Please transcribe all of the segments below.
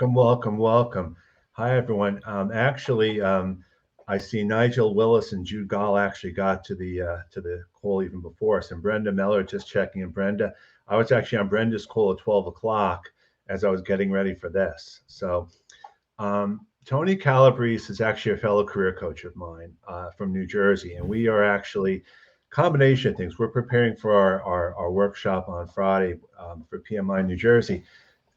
Welcome, welcome, welcome. Hi, everyone. I see Nigel Willis and Jude Gall actually got to the call even before us, and Brenda Miller just checking in. Brenda, I was actually on Brenda's call at 12 o'clock as I was getting ready for this. Tony Calabrese is actually a fellow career coach of mine from New Jersey, and we are actually combination of things. We're preparing for our workshop on Friday for PMI New Jersey.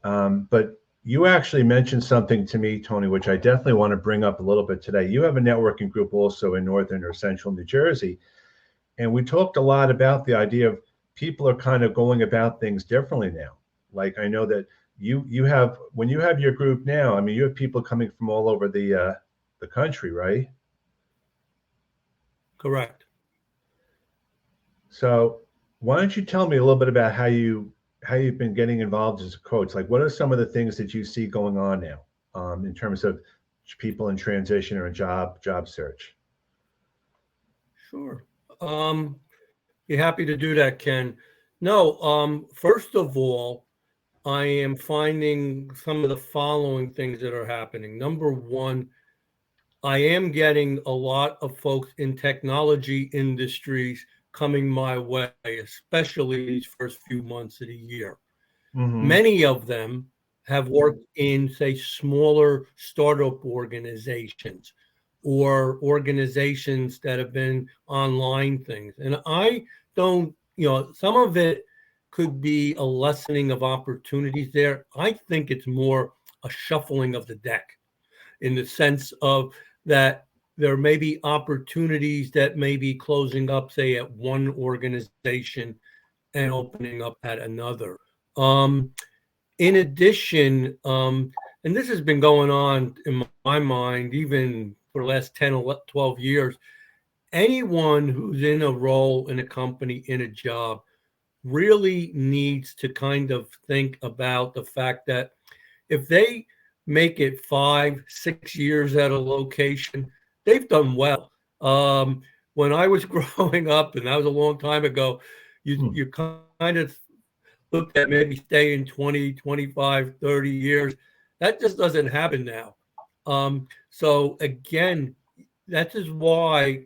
But you actually mentioned something to me, Tony, which I definitely want to bring up a little bit today. You have a networking group also in northern or central New Jersey. And we talked a lot about the idea of people are kind of going about things differently now. Like I know that you have when you have your group now, I mean, you have people coming from all over the country, right? Correct. So why don't you tell me a little bit about how you've been getting involved as a coach? Like, what are some of the things that you see going on now in terms of people in transition or in job search? Sure. Be happy to do that, Ken. No, first of all, I am finding some of the following things that are happening. Number one, I am getting a lot of folks in technology industries coming my way, especially these first few months of the year. Mm-hmm. Many of them have worked in, say, smaller startup organizations or organizations that have been online things. And I don't, some of it could be a lessening of opportunities there. I think it's more a shuffling of the deck in the sense of that there may be opportunities that may be closing up, say, at one organization and opening up at another. Um, in addition, and this has been going on in my mind even for the last 10 or 12 years, anyone who's in a role in a company, in a job, really needs to kind of think about the fact that if they make it 5, 6 years at a location, they've done well. When I was growing up, and that was a long time ago, you kind of looked at maybe staying 20, 25, 30 years. That just doesn't happen now. So again, that is why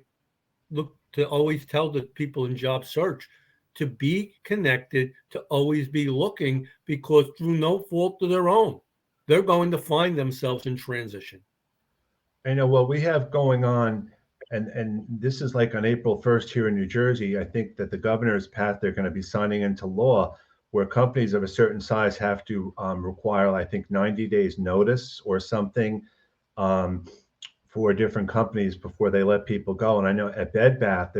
look to always tell the people in job search to be connected, to always be looking, because through no fault of their own, they're going to find themselves in transition. I know what we have going on, and this is like on April 1st here in New Jersey. I think that the governor's path they're going to be signing into law, where companies of a certain size have to require, I think, 90 days notice or something um, for different companies before they let people go. And I know at Bed Bath,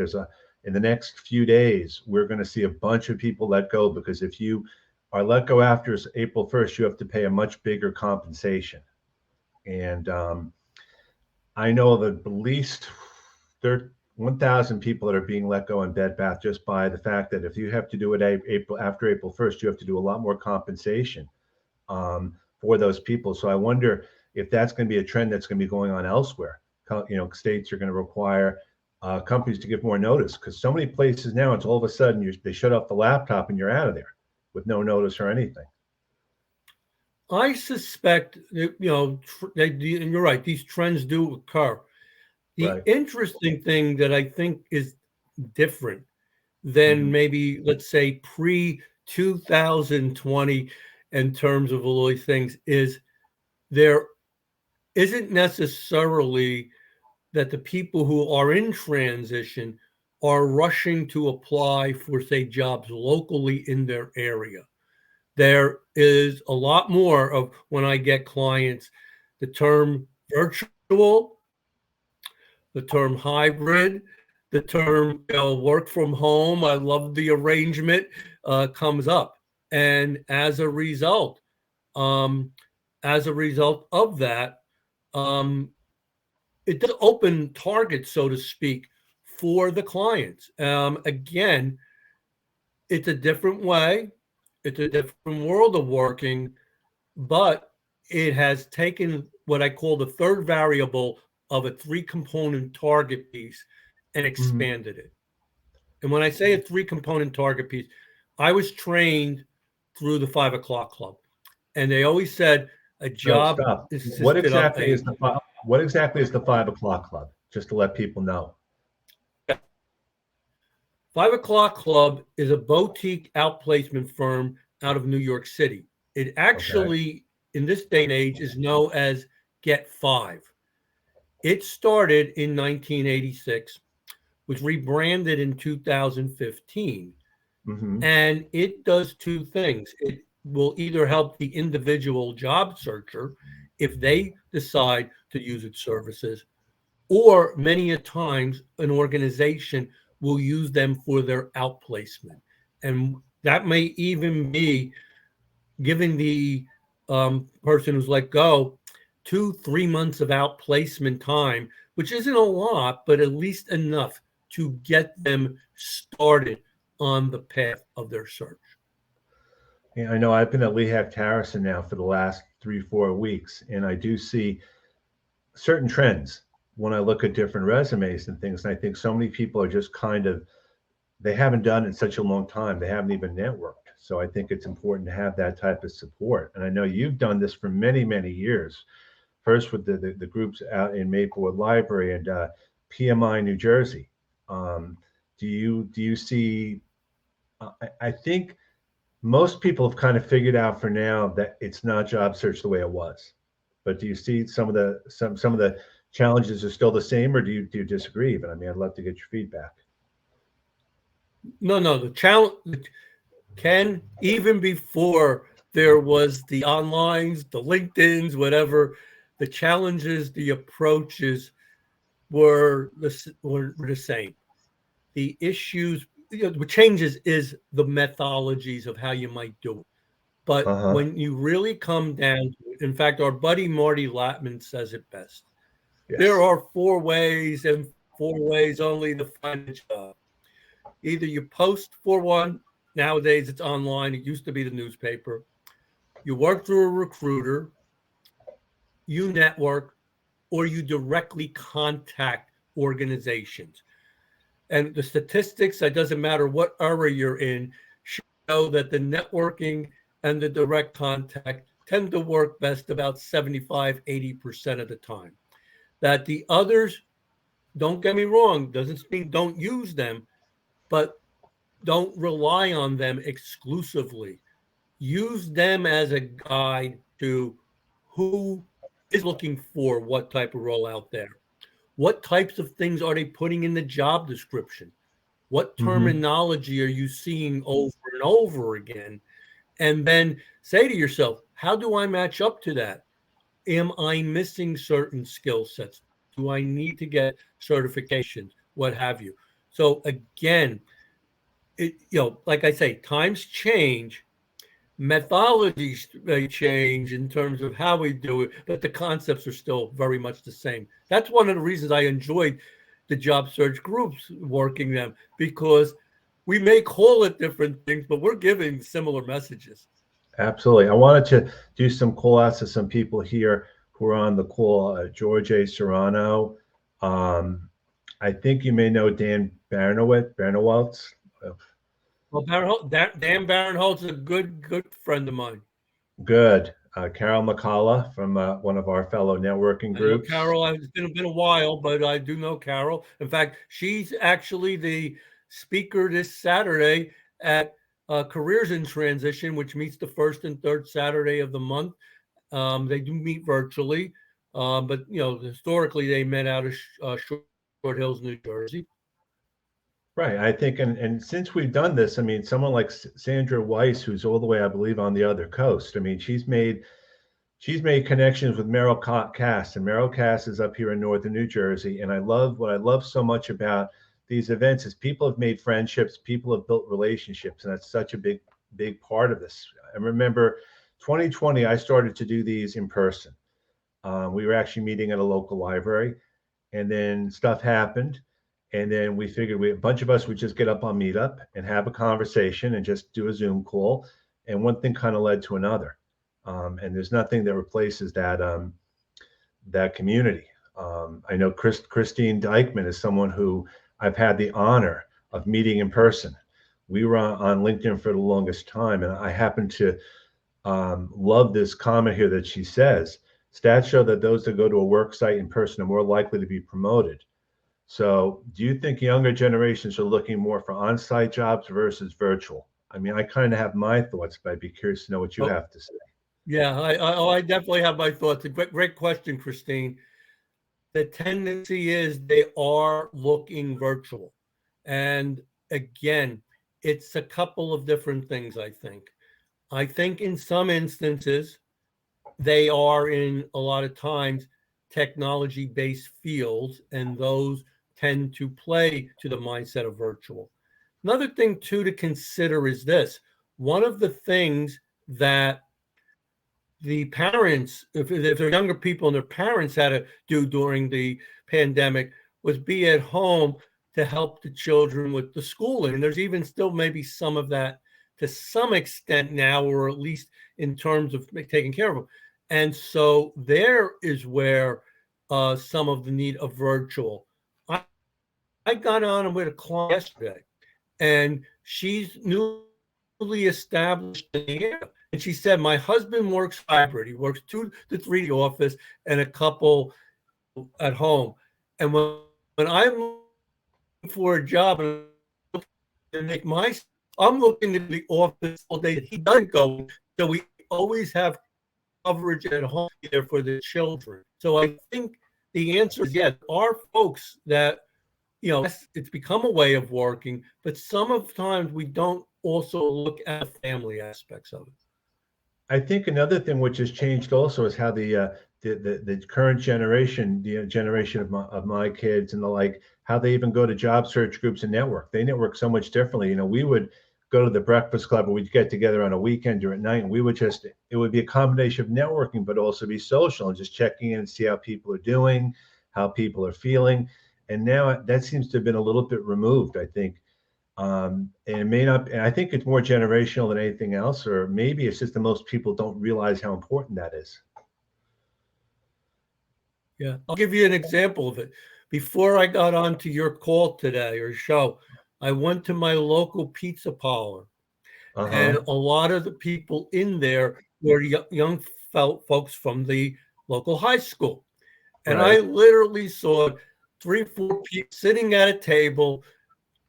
in the next few days, we're going to see a bunch of people let go because if you are let go after April 1st, you have to pay a much bigger compensation. And I know that at least there 1,000 people that are being let go in Bed Bath just by the fact that if you have to do it after April 1st, you have to do a lot more compensation for those people. So I wonder if that's going to be a trend that's going to be going on elsewhere. States are going to require companies to give more notice because so many places now it's all of a sudden they shut off the laptop and you're out of there with no notice or anything. I suspect, and you're right, these trends do occur. The Right. interesting thing that I think is different than Mm-hmm. maybe, let's say, pre 2020 in terms of all these things is there isn't necessarily that the people who are in transition are rushing to apply for, say, jobs locally in their area. There is a lot more of when I get clients, the term virtual, the term hybrid, the term work from home. I love the arrangement comes up, and um, as a result of that, um, it does open targets, so to speak, for the clients. Again, it's a different way, it's a different world of working, but it has taken what I call the third variable of a three component target piece and Mm-hmm. expanded it. And when I say a three component target piece, I was trained through the 5 o'clock club. And they always said, a So job stop. assisted What exactly is the 5 o'clock club? Just to let people know. 5 o'clock Club is a boutique outplacement firm out of New York City. It Okay. actually, in this day and age, is known as Get Five. It started in 1986, was rebranded in 2015, Mm-hmm. and it does two things. It will either help the individual job searcher if they decide to use its services, or many a times an organization will use them for their outplacement. And that may even be giving the person who's let go 2-3 months of outplacement time, which isn't a lot, but at least enough to get them started on the path of their search. Yeah, I know I've been at Lehigh Harrison now for the last 3, 4 weeks, and I do see certain trends when I look at different resumes and things. And I think so many people are just kind of, they haven't done it in such a long time. They haven't even networked. So I think it's important to have that type of support. And I know you've done this for many, many years. First with the groups out in Maplewood Library and PMI New Jersey. Um, do you see? I think most people have kind of figured out for now that it's not job search the way it was. But do you see some of the challenges are still the same, or do you disagree? But I mean, I'd love to get your feedback. No, the challenge can, even before there was the onlines, the LinkedIn's, whatever, the challenges, the approaches were the same. The issues, what changes is the methodologies of how you might do it. Uh But huh. when you really come down to it, in fact, our buddy Marty Latman says it best. There Yes. are four ways and four ways only to find a job. Either you post for one, nowadays it's online, it used to be the newspaper. You work through a recruiter, you network, or you directly contact organizations. And the statistics, it doesn't matter what era you're in, show that the networking and the direct contact tend to work best about 75-80% of the time. That the others, don't get me wrong, doesn't mean don't use them, but don't rely on them exclusively. Use them as a guide to who is looking for what type of role out there. What types of things are they putting in the job description? What Mm-hmm. terminology are you seeing over and over again? And then say to yourself, how do I match up to that? Am I missing certain skill sets? Do I need to get certifications? What have you? So again, like I say, times change, methodologies may change in terms of how we do it, but the concepts are still very much the same. That's one of the reasons I enjoyed the job search groups working them, because we may call it different things, but we're giving similar messages. Absolutely. I wanted to do some call outs to some people here who are on the call. George A. Serrano. Um, I think you may know Dan Bernowitz. Well, Dan Barinholtz is a good friend of mine. Good. Carol McCullough from one of our fellow networking I know groups. Carol. It's been a while, but I do know Carol. In fact, she's actually the speaker this Saturday at Careers in Transition, which meets the first and third Saturday of the month. They do meet virtually, but historically they met out of Short Hills, New Jersey. Right. I think, and since we've done this, I mean, someone like Sandra Weiss, who's all the way, I believe, on the other coast. I mean, she's made connections with Merrill Cass, and Merrill Cass is up here in northern New Jersey. And what I love so much about these events is people have made friendships, people have built relationships, and that's such a big part of this. I remember 2020, I started to do these in person. We were actually meeting at a local library, and then stuff happened. And then we figured a bunch of us would just get up on Meetup and have a conversation and just do a Zoom call. And one thing kind of led to another. And there's nothing that replaces that community. I know Christine Dykman is someone who I've had the honor of meeting in person. We were on LinkedIn for the longest time, and I happened to Love this comment here that she says, stats show that those that go to a work site in person are more likely to be promoted. So do you think younger generations are looking more for on-site jobs versus virtual? I mean, I kind of have my thoughts, but I'd be curious to know what you Oh, have to say. yeah, I definitely have my thoughts. A great question, Christine. The tendency is they are looking virtual. And again, it's a couple of different things, I think. I think in some instances, they are in a lot of times technology based fields, and those tend to play to the mindset of virtual. Another thing, too, to consider is this: one of the things that the parents, if they're younger people and their parents had to do during the pandemic, was be at home to help the children with the schooling. And there's even still maybe some of that to some extent now, or at least in terms of taking care of them. And so there is where some of the need of virtual. I, I got on with a client yesterday, and she's newly established in the area. And she said, my husband works hybrid. He works 2 to 3 in the office and a couple at home. And when I'm looking for a job and make my, I'm looking at the office all day. He doesn't go. So we always have coverage at home there for the children. So I think the answer is yes. There are folks that, it's become a way of working, but some of the times we don't also look at the family aspects of it. I think another thing which has changed also is how the current generation, the generation of my kids and the like, how they even go to job search groups and network. They network so much differently. You know, we would go to the breakfast club, or we'd get together on a weekend or at night, and we would just, it would be a combination of networking, but also be social and just checking in and see how people are doing, how people are feeling. And now that seems to have been a little bit removed, I think. And it may not, and I think it's more generational than anything else, or maybe it's just that most people don't realize how important that is. Yeah, I'll give you an example of it. Before I got onto your call today or show, I went to my local pizza parlor, and Uh-huh. a lot of the people in there were young folks from the local high school. And I Right. literally saw 3, 4 people sitting at a table,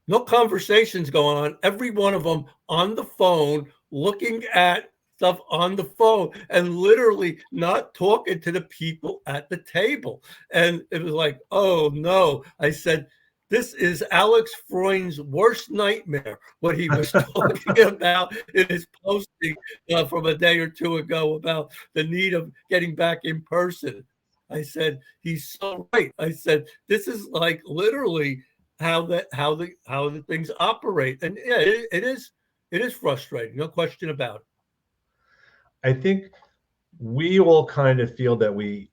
no conversations going on, every one of them on the phone, looking at stuff on the phone and literally not talking to the people at the table. And it was like, oh no. I said, this is Alex Freund's worst nightmare, what he was talking about in his posting from a day or two ago about the need of getting back in person. I said, he's so right. I said, this is like literally how the things operate. And yeah, it is frustrating, no question about it. I think we all kind of feel that we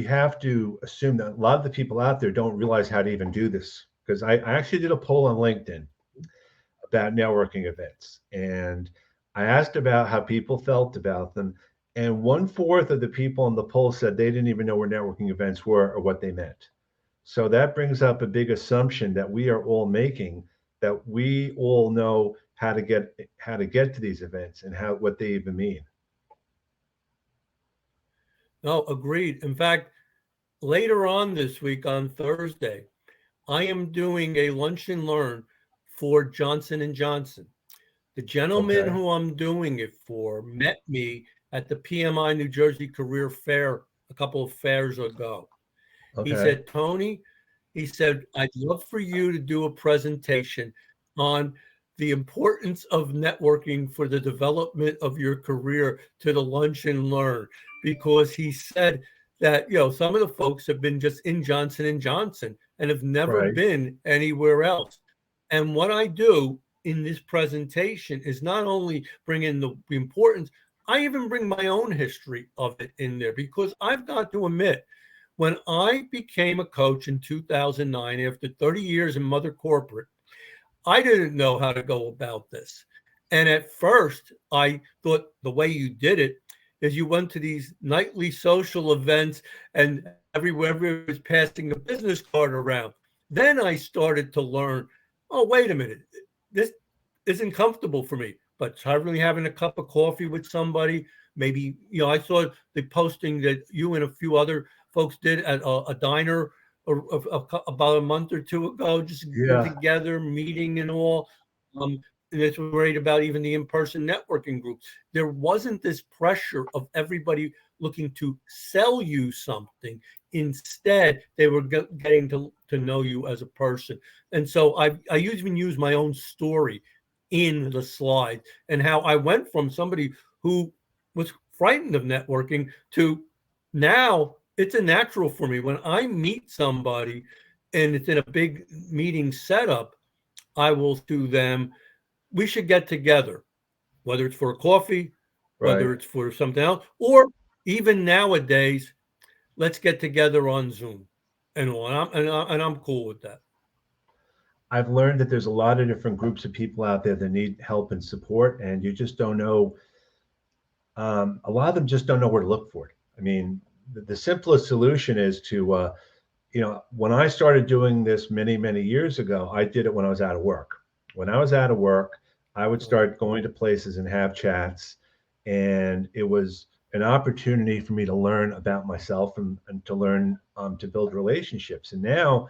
have to assume that a lot of the people out there don't realize how to even do this. Because I actually did a poll on LinkedIn about networking events, and I asked about how people felt about them. And 1/4 of the people in the poll said they didn't even know where networking events were or what they meant. So that brings up a big assumption that we are all making, that we all know how to get to these events and how what they even mean. No, agreed. In fact, later on this week on Thursday, I am doing a lunch and learn for Johnson and Johnson. The gentleman Okay. who I'm doing it for met me at the PMI New Jersey Career Fair a couple of fairs ago. He Okay. said, Tony, he said, I'd love for you to do a presentation on the importance of networking for the development of your career to the lunch and learn. Because he said that, some of the folks have been just in Johnson and Johnson and have never Right. been anywhere else. And what I do in this presentation is not only bring in the importance, I even bring my own history of it in there, because I've got to admit, when I became a coach in 2009, after 30 years in Mother Corporate, I didn't know how to go about this. And at first, I thought the way you did it is you went to these nightly social events and everywhere was passing a business card around. Then I started to learn, oh, wait a minute, this isn't comfortable for me. but really having a cup of coffee with somebody. Maybe, I saw the posting that you and a few other folks did at a diner about a month or two ago, just getting Yeah, together, meeting and all. And it's great about even the in-person networking groups. There wasn't this pressure of everybody looking to sell you something. Instead, they were getting to know you as a person. And so I even use my own story in the slide and how I went from somebody who was frightened of networking to now it's a natural for me. When I meet somebody and it's in a big meeting setup, I will to them, we should get together, whether it's for a coffee, right. whether it's for something else, or even nowadays, let's get together on Zoom and all. And I'm cool with that. I've learned that there's a lot of different groups of people out there that need help and support, and you just don't know. A lot of them just don't know where to look for it. I mean, the simplest solution is to, when I started doing this many, many years ago, I did it when I was out of work. When I was out of work, I would start going to places and have chats, and it was an opportunity for me to learn about myself and to learn to build relationships. And now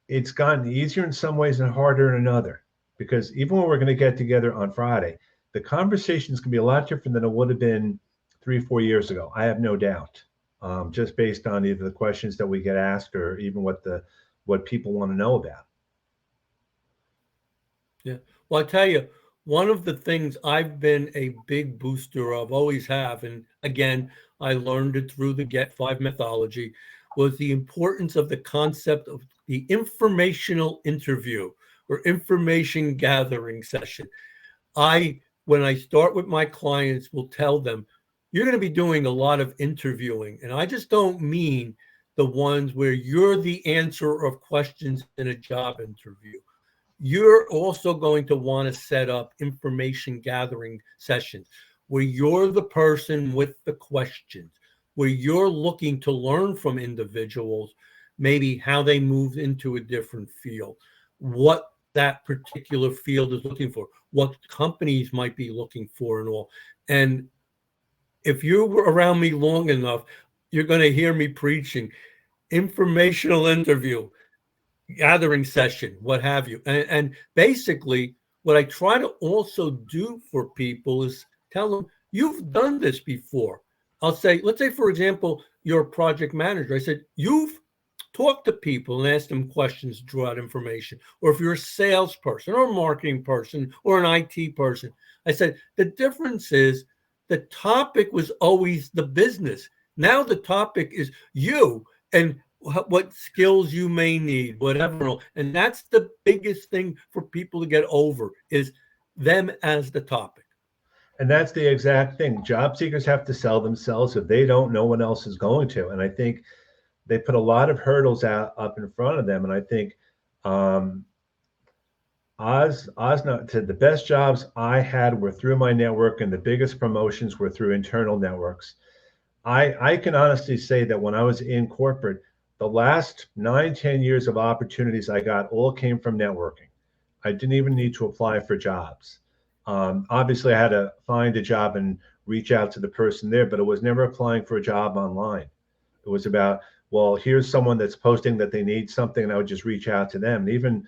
it's gotten easier in some ways and harder in another because even when we're going to get together on Friday, the conversations can be a lot different than it would have been 3, 4 years ago. I have no doubt, just based on either the questions that we get asked or even what people want to know about. Yeah. Well, I tell you, one of the things I've been a big booster of, always have, and again, I learned it through the Get Five methodology, was the importance of the concept of the informational interview or information gathering session. When I start with my clients, will tell them, you're going to be doing a lot of interviewing. And I just don't mean the ones where you're the answer of questions in a job interview. You're also going to want to set up information gathering sessions where you're the person with the questions, where you're looking to learn from individuals, maybe how they moved into a different field, what that particular field is looking for, what companies might be looking for, and all. And if you were around me long enough, you're going to hear me preaching informational interview, gathering session, what have you. And basically, what I try to also do for people is tell them, you've done this before. I'll say, let's say, for example, you're a project manager. I said, you've talked to people and asked them questions, draw out information. Or if you're a salesperson or a marketing person or an IT person, I said, the difference is the topic was always the business. Now the topic is you and what skills you may need, whatever. And that's the biggest thing for people to get over is them as the topic. And that's the exact thing. Job seekers have to sell themselves. If they don't, no one else is going to. And I think they put a lot of hurdles out up in front of them. And I think um, Oz said the best jobs I had were through my network, and the biggest promotions were through internal networks. I can honestly say that when I was in corporate, the last 9, 10 years of opportunities I got all came from networking. I didn't even need to apply for jobs. Obviously, I had to find a job and reach out to the person there, but it was never applying for a job online. It was about, well, here's someone that's posting that they need something, and I would just reach out to them. And even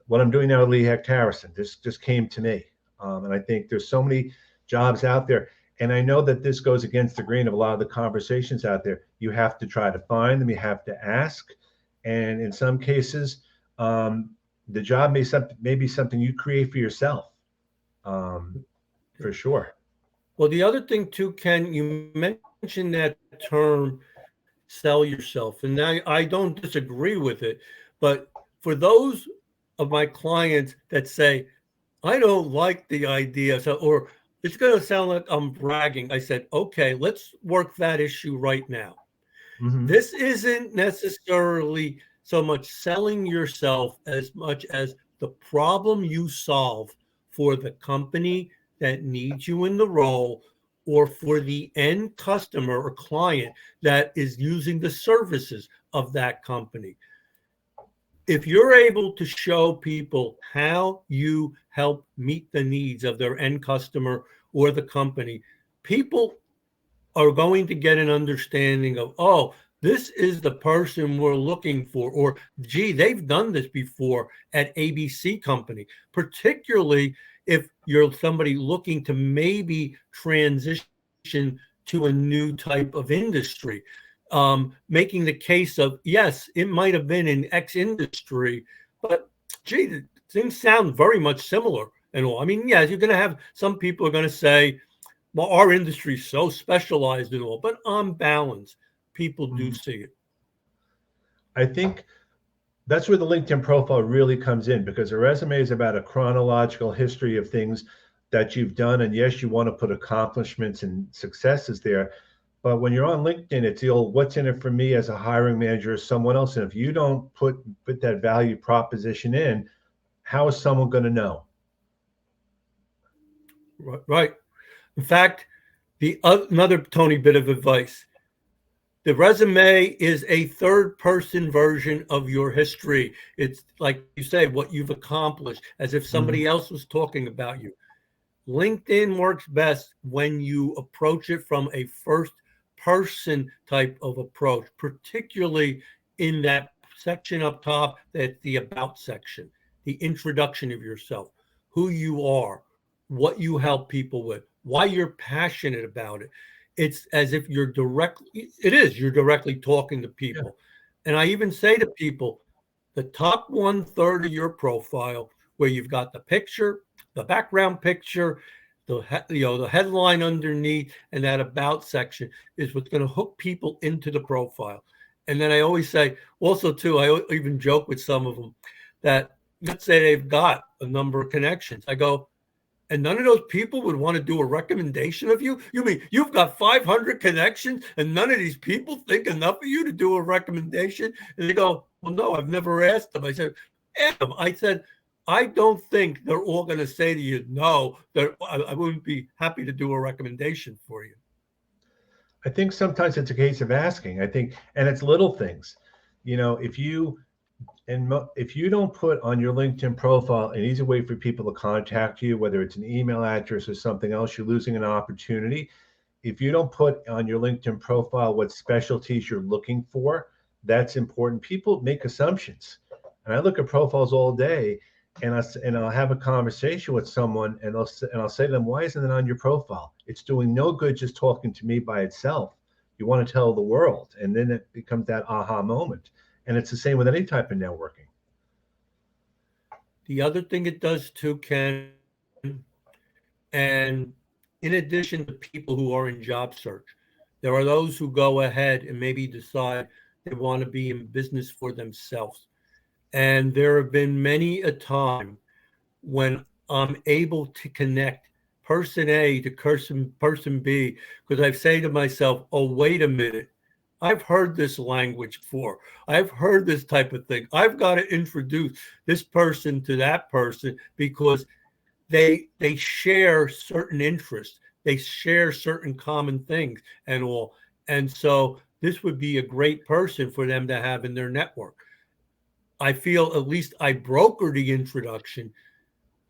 what I'm doing now with Lee Hecht Harrison, this just came to me. And I think there's so many jobs out there. And I know that this goes against the grain of a lot of the conversations out there. You have to try to find them, you have to ask. And in some cases, the job may be something you create for yourself, for sure. Well, the other thing too, Ken, you mentioned that term sell yourself. And I don't disagree with it. But for those of my clients that say, I don't like the idea, so, or it's going to sound like I'm bragging, I said, okay, let's work that issue right now. Hmm. This isn't necessarily so much selling yourself as much as the problem you solve for the company that needs you in the role or for the end customer or client that is using the services of that company. if you're able to show people how you help meet the needs of their end customer or the company, people are going to get an understanding of, oh, this is the person we're looking for, or gee, they've done this before at ABC company, particularly if you're somebody looking to maybe transition to a new type of industry. Making the case of, yes, it might have been in X industry, but gee, things sound very much similar and all. I mean, yeah, you're going to have some people are going to say, well, our industry is so specialized and all, but on balance, people do see it. I think that's where the LinkedIn profile really comes in, because a resume is about a chronological history of things that you've done. And yes, you want to put accomplishments and successes there. But when you're on LinkedIn, it's the old what's in it for me as a hiring manager or someone else. And if you don't put that value proposition in, how is someone going to know? Right. In fact, another Tony bit of advice. The resume is a third person version of your history. It's like you say, what you've accomplished, as if somebody else was talking about you. LinkedIn works best when you approach it from a first person type of approach, particularly in that section up top, that's the about section, the introduction of yourself, who you are, what you help people with, why you're passionate about it. It's as if you're directly talking to Yeah. people. And I even say to people, the top 1/3 of your profile, where you've got the picture, the background picture, the headline underneath, and that about section is what's going to hook people into the profile. And then I always say, also too, I even joke with some of them that, let's say they've got a number of connections. I go, and none of those people would want to do a recommendation of you? You mean you've got 500 connections and none of these people think enough of you to do a recommendation? And they go, well, no, I've never asked them. I said, ask them. I said, I don't think they're all going to say to you, no, I wouldn't be happy to do a recommendation for you. I think sometimes it's a case of asking. I think, and it's little things. You know, if you don't put on your LinkedIn profile an easy way for people to contact you, whether it's an email address or something else, you're losing an opportunity. If you don't put on your LinkedIn profile what specialties you're looking for, that's important. People make assumptions, and I look at profiles all day, and I'll have a conversation with someone, and I'll say to them, "Why isn't it on your profile? It's doing no good just talking to me by itself. You want to tell the world," and then it becomes that aha moment. And it's the same with any type of networking. The other thing it does too, Ken, and in addition to people who are in job search, there are those who go ahead and maybe decide they want to be in business for themselves. And there have been many a time when I'm able to connect person A to person B, because I say to myself, oh, wait a minute. I've heard this language before. I've heard this type of thing. I've got to introduce this person to that person because they share certain interests. They share certain common things and all. And so this would be a great person for them to have in their network. I feel at least I broker the introduction.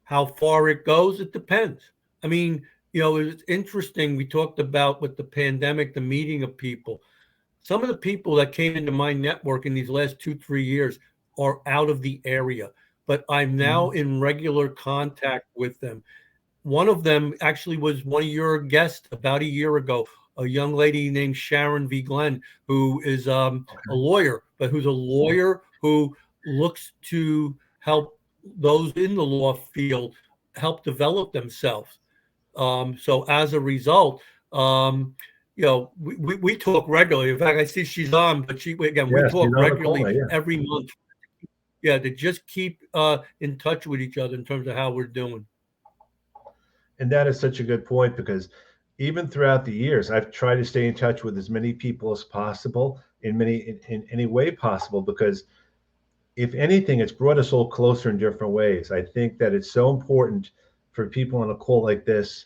How far it goes, it depends. I mean, it's interesting. We talked about with the pandemic, the meeting of people. Some of the people that came into my network in these last 2-3 years are out of the area, but I'm now in regular contact with them. One of them actually was one of your guests about a year ago, a young lady named Sharon V. Glenn, who is a lawyer, but who's a lawyer who looks to help those in the law field help develop themselves. So as a result, we talk regularly. In fact, I see she's on, but we talk regularly every month. Yeah, to just keep in touch with each other in terms of how we're doing. And that is such a good point, because even throughout the years, I've tried to stay in touch with as many people as possible in any way possible, because if anything, it's brought us all closer in different ways. I think that it's so important for people on a call like this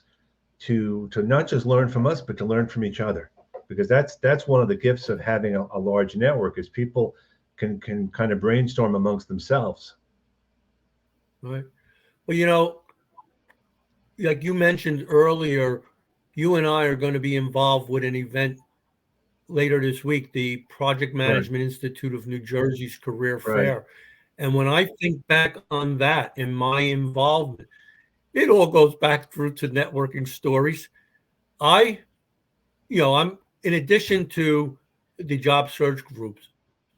to not just learn from us, but to learn from each other, because that's one of the gifts of having a large network, is people can kind of brainstorm amongst themselves. Right. Well, like you mentioned earlier, you and I are going to be involved with an event later this week, the Project Right, Management Institute of New Jersey's Career right. Fair. And when I think back on that and my involvement, it all goes back through to networking stories. I, I'm in addition to the job search groups,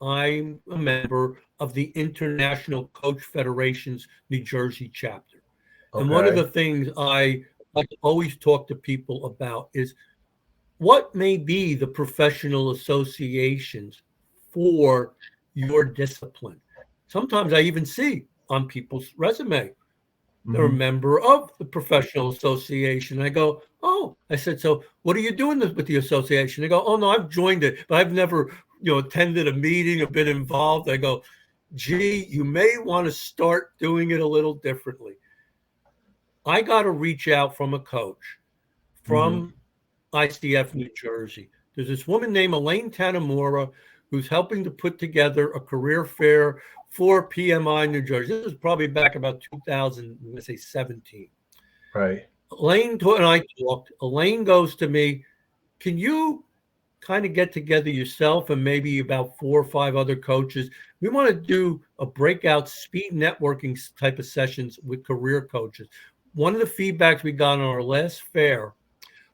I'm a member of the International Coach Federation's New Jersey chapter. And one of Okay. the things I like to always talk to people about is what may be the professional associations for your discipline. Sometimes I even see on people's resume, they're a Hmm. member of the professional association. I go, oh, I said, so what are you doing with the association? They go, oh no, I've joined it, but I've never, attended a meeting or been involved. I go, gee, you may want to start doing it a little differently. I got a reach out from a coach Hmm. from ICF New Jersey. There's this woman named Elaine Tanamura who's helping to put together a career fair for PMI New Jersey. This was probably back about 2000, let's say 17. Right. Elaine and I talked. Elaine goes to me, can you kind of get together yourself and maybe about 4 or 5 other coaches? We want to do a breakout speed networking type of sessions with career coaches. One of the feedbacks we got on our last fair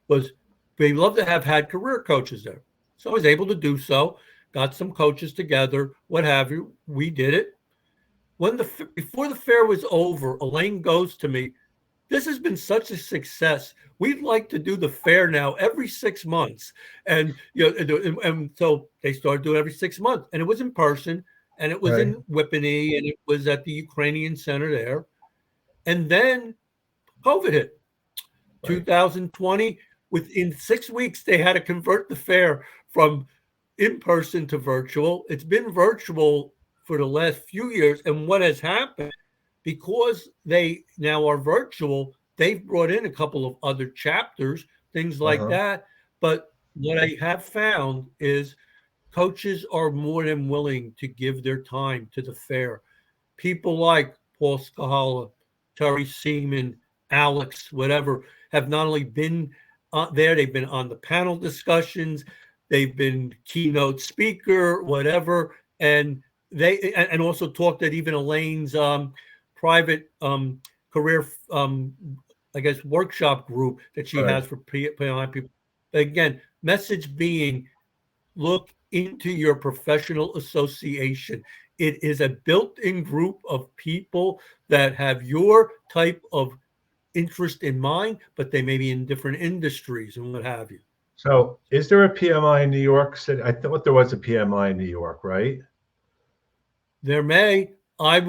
was they love to have had career coaches there. So I was able to do so, got some coaches together, what have you. We did it. Before the fair was over, Elaine goes to me, this has been such a success. We'd like to do the fair now every 6 months. And and so they started doing every 6 months. And it was in person, and it was Right. in Whippany, and it was at the Ukrainian Center there. And then COVID hit. Right. 2020, within 6 weeks, they had to convert the fair from in person to virtual. It's been virtual for the last few years. And what has happened, because they now are virtual, they've brought in a couple of other chapters, things like Uh-huh. that. But what I have found is coaches are more than willing to give their time to the fair. People like Paul Scahala, Terry Seaman, Alex, whatever, have not only been there, they've been on the panel discussions, they've been keynote speaker, whatever, and and also talked at even Elaine's private career, I guess, workshop group that she Right. has for PMI people. Again, message being, look into your professional association. It is a built-in group of people that have your type of interest in mind, but they may be in different industries and what have you. So is there a PMI in New York City? I thought there was a PMI in New York, right? There may, I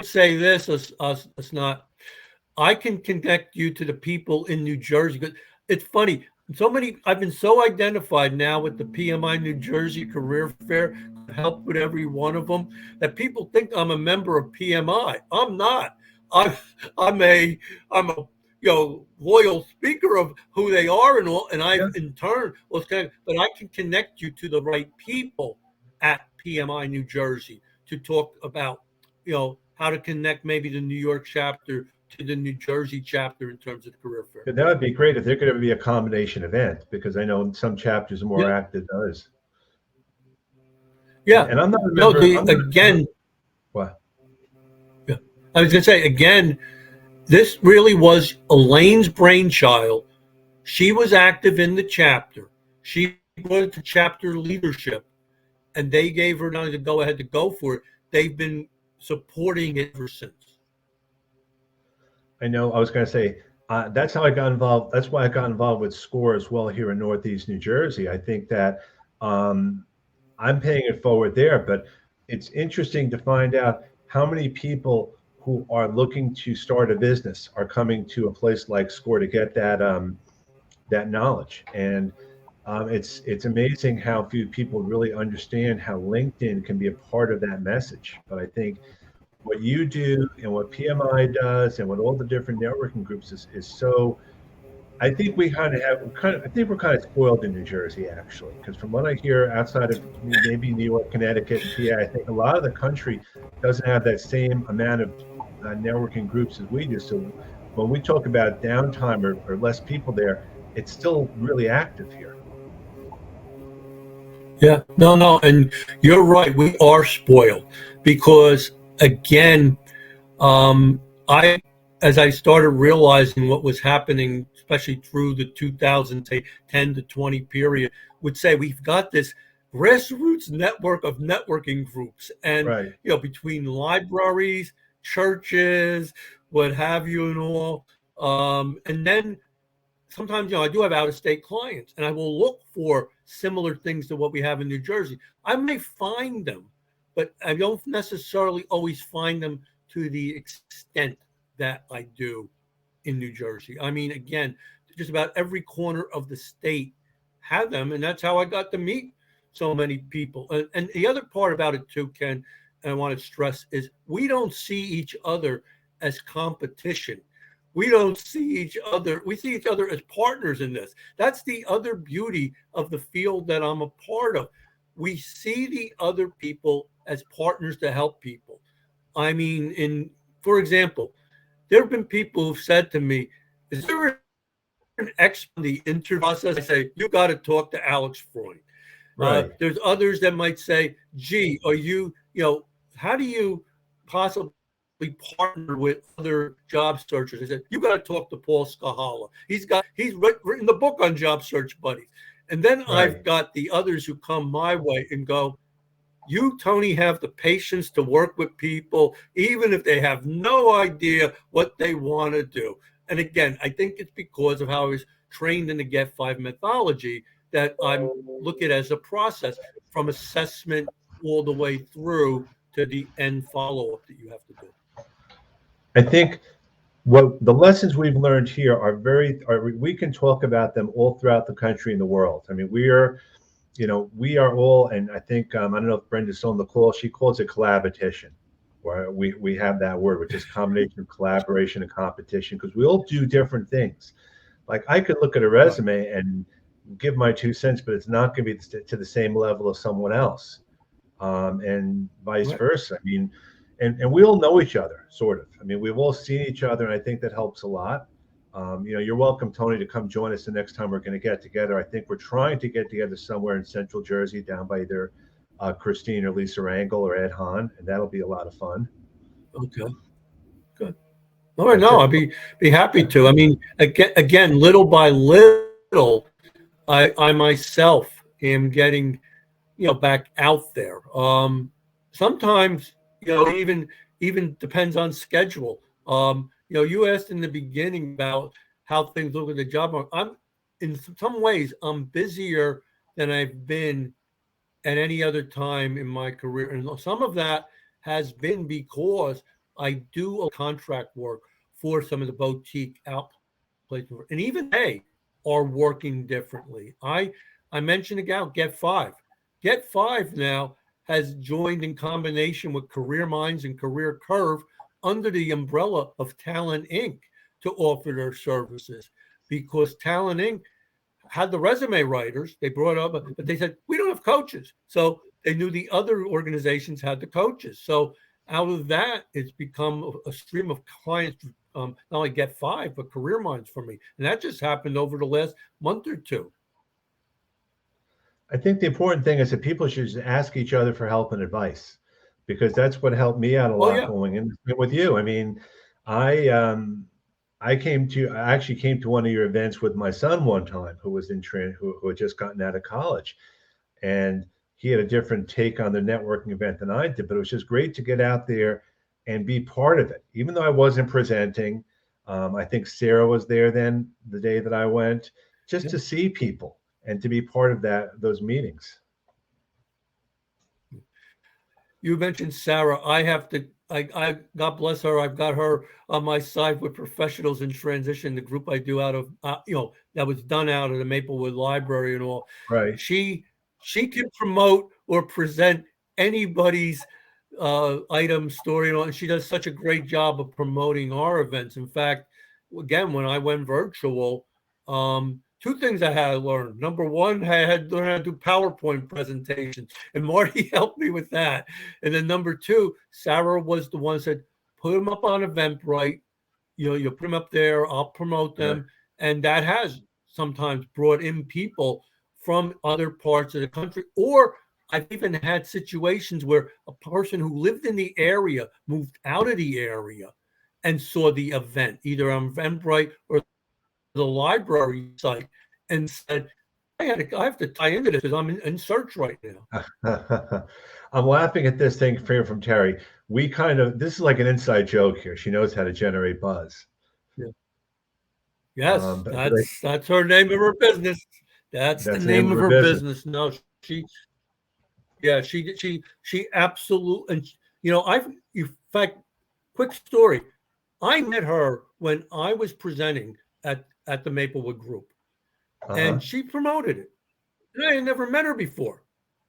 say this as not, I can connect you to the people in New Jersey. It's funny. I've been so identified now with the PMI New Jersey Career Fair, help with every one of them, that people think I'm a member of PMI. I'm not. I'm, I'm a, I'm a, loyal speaker of who they are and all. And Yeah. I've in turn but I can connect you to the right people at PMI New Jersey to talk about, how to connect maybe the New York chapter to the New Jersey chapter in terms of the career fair. That would be great if there could ever be a combination event because I know some chapters are more Yeah, active than others. And, yeah. and I'm not a No, member. I'm not. What? Yeah, I was going to say again, this really was Elaine's brainchild. She was active in the chapter. She brought it to chapter leadership, and they gave her not only the go ahead to go for it, they've been supporting it ever since. I know. I was going to say that's how I got involved. That's why I got involved with SCORE as well here in Northeast New Jersey. I think that um, I'm paying it forward there, but it's interesting to find out how many people who are looking to start a business are coming to a place like SCORE to get that knowledge. And it's amazing how few people really understand how LinkedIn can be a part of that message. But I think what you do and what PMI does and what all the different networking groups is so I think we kind of have kind of. I think we're kind of spoiled in New Jersey, actually, because from what I hear outside of maybe New York, Connecticut, and PA, I think a lot of the country doesn't have that same amount of networking groups as we do. So when we talk about downtime or less people there, it's still really active here. Yeah, no, no, and you're right. We are spoiled because, again, I, as I started realizing what was happening, especially through the 2010 to 20 period, would say we've got this grassroots network of networking groups, and Right. between libraries, churches, what have you, and all, and then sometimes I do have out of state clients, and I will look for similar things to what we have in New Jersey. I may find them, but I don't necessarily always find them to the extent that I do in New Jersey. I mean, again, just about every corner of the state have them, and that's how I got to meet so many people. And the other part about it too, Ken, and I want to stress, is we don't see each other as competition. We don't see each other. We see each other as partners in this. That's the other beauty of the field that I'm a part of. We see the other people as partners to help people. I mean, for example, there have been people who've said to me, "Is there an X on the interview process?" I say, "You got to talk to Alex Freund." Right. There's others that might say, "Gee, are you, how do you possibly partner with other job searchers?" I said, "You got to talk to Paul Skahala. He's written the book on job search buddies." And then I've Right. got the others who come my way and go, "You, Tony, have the patience to work with people, even if they have no idea what they want to do." And again, I think it's because of how I was trained in the Get Five methodology that I'm look at it as a process from assessment all the way through to the end follow up that you have to do. I think what the lessons we've learned here are we can talk about them all throughout the country and the world. I mean, we are all, and I think I don't know if Brenda's still on the call. She calls it collaboration, where we have that word, which is combination of collaboration and competition, because we all do different things. Like I could look at a Right. resume and give my 2 cents, but it's not going to be to the same level of someone else, and vice Right. versa. I mean, and we all know each other, sort of. I mean, we've all seen each other, and I think that helps a lot. You're welcome, Tony, to come join us the next time we're going to get together. I think we're trying to get together somewhere in Central Jersey, down by either Christine or Lisa Rangel or Ed Hahn, and that'll be a lot of fun. Okay. Good. All right. That's No, it. I'd be happy to. I mean, again, little by little, I myself am getting back out there. Sometimes even depends on schedule. You asked in the beginning about how things look at the job market. I'm in some ways I'm busier than I've been at any other time in my career, and some of that has been because I do a contract work for some of the boutique outplacement, and even they are working differently. I mentioned again, Get Five. Get Five now has joined in combination with Career Minds and Career Curve under the umbrella of Talent Inc. to offer their services because Talent Inc. had the resume writers they brought up, but they said we don't have coaches, so they knew the other organizations had the coaches. So out of that, it's become a stream of clients. Not only Get Five, but Career Minds for me, and that just happened over the last month or two. I think the important thing is that people should just ask each other for help and advice, because that's what helped me out a Oh lot yeah, going in with you. I mean, I I actually came to one of your events with my son one time, who was in train who had just gotten out of college, and he had a different take on the networking event than I did. But it was just great to get out there and be part of it, even though I wasn't presenting. I think Sarah was there then the day that I went, just yeah. to see people and to be part of those meetings. You mentioned Sarah. I have to. God bless her. I've got her on my side with professionals in transition. The group I do out of, that was done out of the Maplewood Library and all. Right. She she can promote or present anybody's item, story, and all. And she does such a great job of promoting our events. In fact, again, when I went virtual. Two things I had to learn. Number one, I had to learn how to do PowerPoint presentations, and Marty helped me with that. And then number two, Sarah was the one that said, put them up on Eventbrite. You put them up there. I'll promote Right. them, and that has sometimes brought in people from other parts of the country. Or I've even had situations where a person who lived in the area moved out of the area and saw the event, either on Eventbrite or the library site, and said, I have to tie into this because I'm in search right now. I'm laughing at this thing from Terry. This is like an inside joke here. She knows how to generate buzz. Yeah. Yes, But that's her name of her business. That's the name of her business. No, she absolutely. And in fact, quick story. I met her when I was presenting at the Maplewood Group, and she promoted it. And I had never met her before.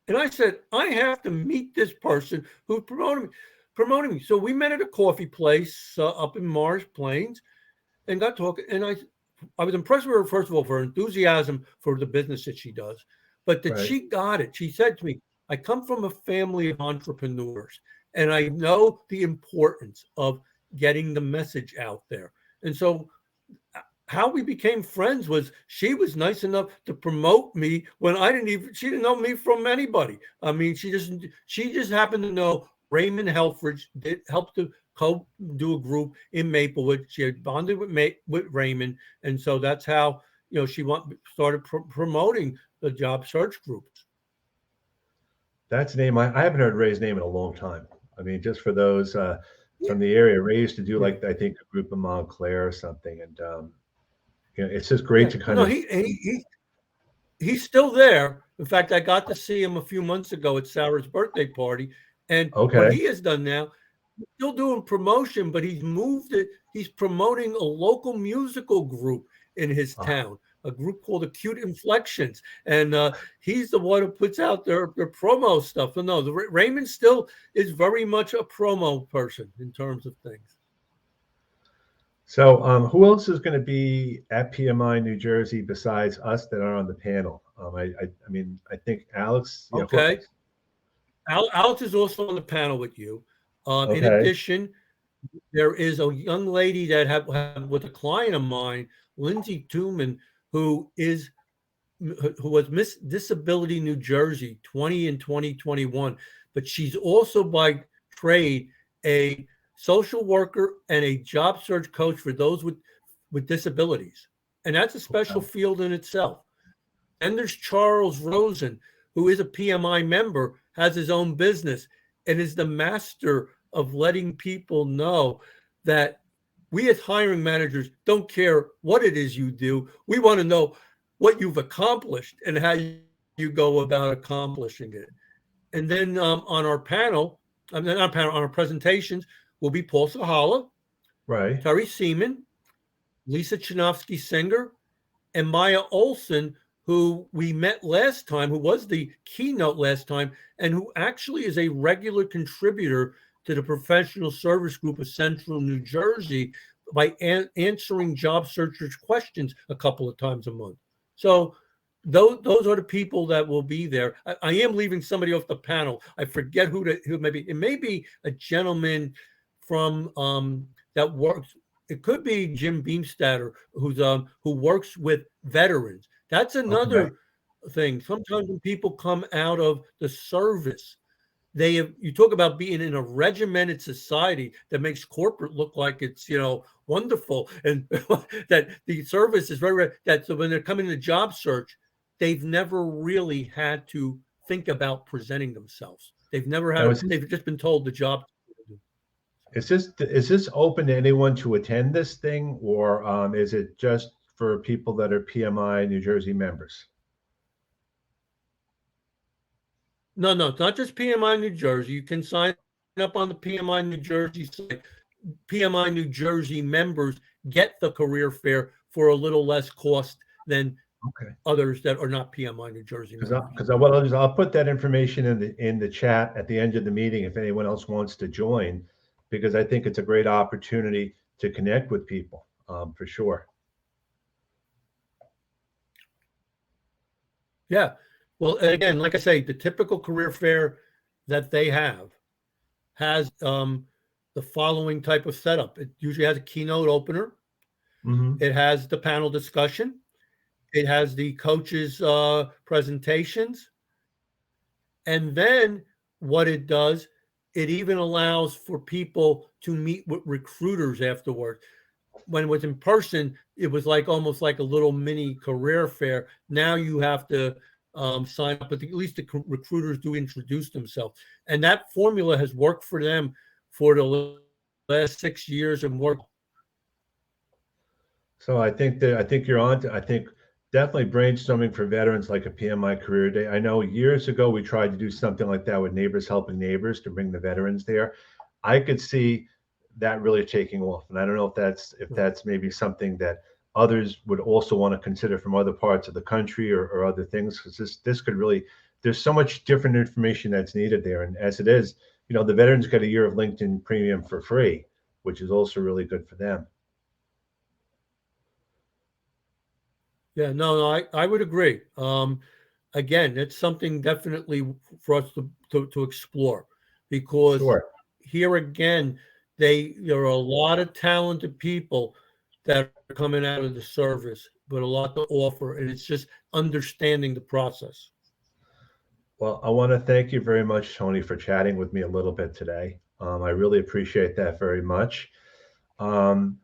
And I said, I have to meet this person who promoted me. So we met at a coffee place up in Morris Plains and got talking. And I was impressed with her, first of all, for her enthusiasm for the business that she does, but that she got it. She said to me, I come from a family of entrepreneurs, and I know the importance of getting the message out there. And so how we became friends was she was nice enough to promote me when she didn't know me from anybody. I mean, she just happened to know Raymond Helfrich helped to do a group in Maplewood. She had bonded with Raymond. And so that's how, she started promoting the job search groups. That's a name. I haven't heard Ray's name in a long time. I mean, just for those from the area, Ray used to do I think a group in Montclair or something. And, it's just great to kind of. He's still there. In fact, I got to see him a few months ago at Sarah's birthday party. And what he has done now, he's still doing promotion, but he's moved it. He's promoting a local musical group in his town, a group called Acute Inflections. And he's the one who puts out their promo stuff. So no, Raymond still is very much a promo person in terms of things. So who else is going to be at PMI New Jersey besides us that are on the panel? I think Alex. Okay. Alex is also on the panel with you. In addition, there is a young lady that have with a client of mine, Lindsay Tooman, who was Miss Disability New Jersey 20 and 2021, but she's also by trade a social worker and a job search coach for those with disabilities. And that's a special field in itself. And there's Charles Rosen, who is a PMI member, has his own business, and is the master of letting people know that we as hiring managers don't care what it is you do. We want to know what you've accomplished and how you go about accomplishing it. And then on our panel, on our presentations, will be Paul Sahala, Terry Seaman, Lisa Chinovsky-Singer, and Maya Olson, who we met last time, who was the keynote last time, and who actually is a regular contributor to the Professional Service Group of Central New Jersey by answering job searchers' questions a couple of times a month. So those are the people that will be there. I am leaving somebody off the panel. I forget who may be. It may be a gentleman from that works. It could be Jim Beamstatter, who works with veterans. That's another thing. Sometimes when people come out of the service, you talk about being in a regimented society that makes corporate look like it's wonderful, and that the service is so when they're coming to job search, they've never really had to think about presenting themselves. They've never had. They've just been told the job. Is this open to anyone to attend this thing, or is it just for people that are PMI New Jersey members? No, it's not just PMI New Jersey. You can sign up on the PMI New Jersey site. PMI New Jersey members get the career fair for a little less cost than others that are not PMI New Jersey members. Because I'll put that information in the chat at the end of the meeting if anyone else wants to join, because I think it's a great opportunity to connect with people, for sure. Yeah. Well, again, like I say, the typical career fair that they have has the following type of setup. It usually has a keynote opener. Hmm. It has the panel discussion. It has the coaches' presentations. And then what it does, it even allows for people to meet with recruiters afterward. When it was in person, it was like almost like a little mini career fair. Now you have to sign up, but at least the recruiters do introduce themselves. And that formula has worked for them for the last 6 years and more. So I think you're on to, I think definitely brainstorming for veterans like a PMI career day. I know years ago we tried to do something like that with Neighbors Helping Neighbors to bring the veterans there. I could see that really taking off. And I don't know if that's maybe something that others would also want to consider from other parts of the country or other things, because this could really, there's so much different information that's needed there. And as it is, the veterans get a year of LinkedIn Premium for free, which is also really good for them. Yeah, no, I would agree. Again, it's something definitely for us to explore, because Sure. here again, there are a lot of talented people that are coming out of the service, but a lot to offer, and it's just understanding the process. Well, I want to thank you very much, Tony, for chatting with me a little bit today. I really appreciate that very much. Um,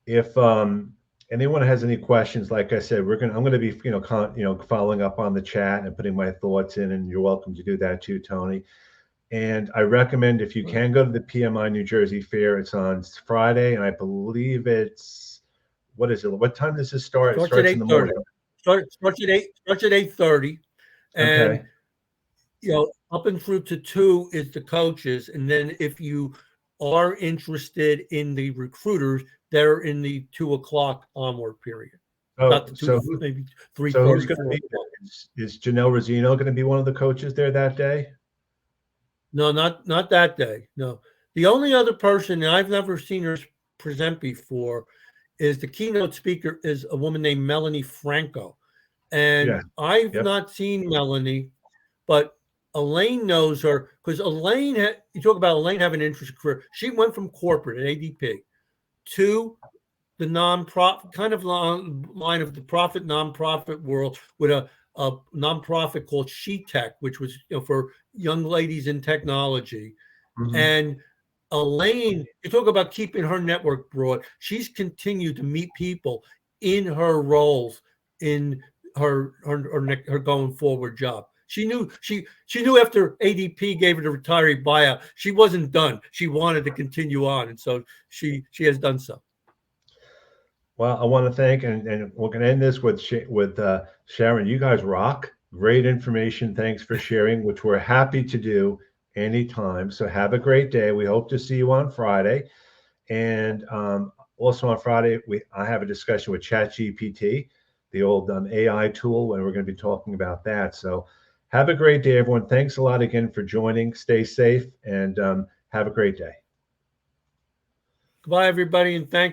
if anyone has any questions, like I said, I'm gonna be following up on the chat and putting my thoughts in, and you're welcome to do that too, Tony. And I recommend, if you Right. can, go to the PMI New Jersey Fair. It's on Friday, and I believe it's, what is it? What time does it start? It Starts at starts in eight the thirty. morning. Starts at 8:30, and Okay. up and through to 2 is the coaches, and then if you are interested in the recruiters, they're in the 2 o'clock onward period, about So the 2 so to who maybe three so who's thirty, going to four be o'clock. there? Is Janelle Rosino going to be one of the coaches there that day? No, not that day. No, the only other person, and I've never seen her present before, is the keynote speaker is a woman named Melanie Franco, Yeah. and I've Yep. not seen Melanie, but Elaine knows her, because you talk about Elaine having an interesting career. She went from corporate at ADP to the nonprofit kind of line of the profit nonprofit world with a nonprofit called She Tech, which was for young ladies in technology. Hmm. And Elaine, you talk about keeping her network broad. She's continued to meet people in her roles in her going forward job. She knew after ADP gave her the retiree buyout, she wasn't done. She wanted to continue on, and so she has done so. Well, I want to thank, and we're going to end this with Sharon. You guys rock. Great information. Thanks for sharing, which we're happy to do anytime. So have a great day. We hope to see you on Friday. And also on Friday, I have a discussion with ChatGPT, the old AI tool, and we're going to be talking about that. So have a great day, everyone. Thanks a lot again for joining. Stay safe, and have a great day. Goodbye, everybody, and thank